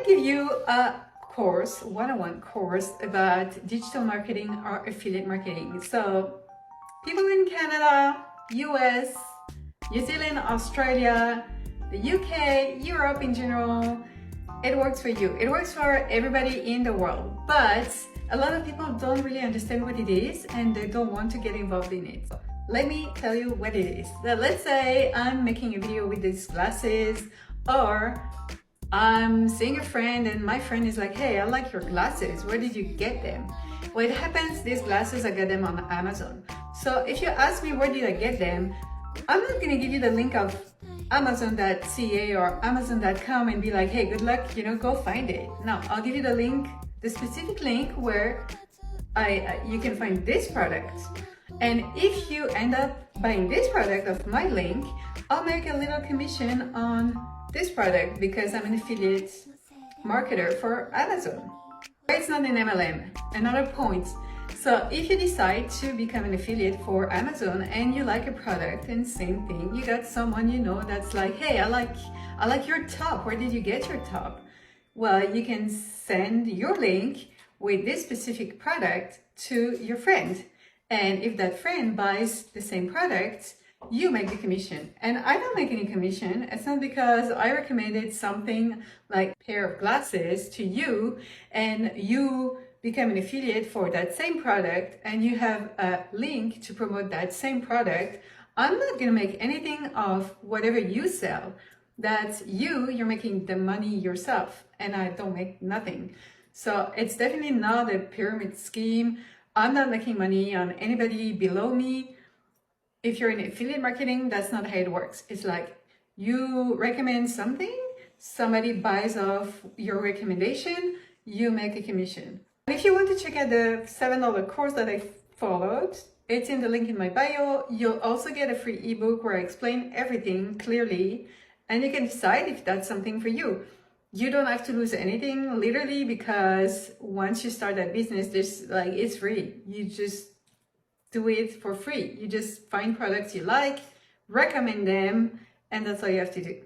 to give you a course, one-on-one course about digital marketing or affiliate marketing. So people in Canada, US, New Zealand, Australia, the UK, Europe in general, it works for you. It works for everybody in the world. But a lot of people don't really understand what it is and they don't want to get involved in it. Let me tell you what it is. So let's say I'm making a video with these glasses, or I'm seeing a friend and my friend is like, hey, I like your glasses. Where did you get them? Well, it happens, these glasses, I got them on Amazon. So if you ask me where did I get them, I'm not gonna give you the link of Amazon.ca or Amazon.com and be like, hey, good luck, go find it. No, I'll give you the link, the specific link where you can find this product. And if you end up buying this product of my link, I'll make a little commission on this product because I'm an affiliate marketer for Amazon. It's not an MLM, another point. So if you decide to become an affiliate for Amazon and you like a product, and same thing, you got someone that's like, hey, I like your top. Where did you get your top? Well, you can send your link with this specific product to your friend. And if that friend buys the same product, you make the commission. And I don't make any commission. It's not because I recommended something like a pair of glasses to you and you become an affiliate for that same product and you have a link to promote that same product. I'm not going to make anything of whatever you sell. That's you're making the money yourself, and I don't make nothing. So it's definitely not a pyramid scheme. I'm not making money on anybody below me. If you're in affiliate marketing, that's not how it works. It's like you recommend something, somebody buys off your recommendation, you make a commission. If you want to check out the $7 course that I followed, it's in the link in my bio. You'll also get a free ebook where I explain everything clearly, and you can decide if that's something for you. You don't have to lose anything, literally, because once you start that business, it's free. You just do it for free. You just find products you like, recommend them, and that's all you have to do.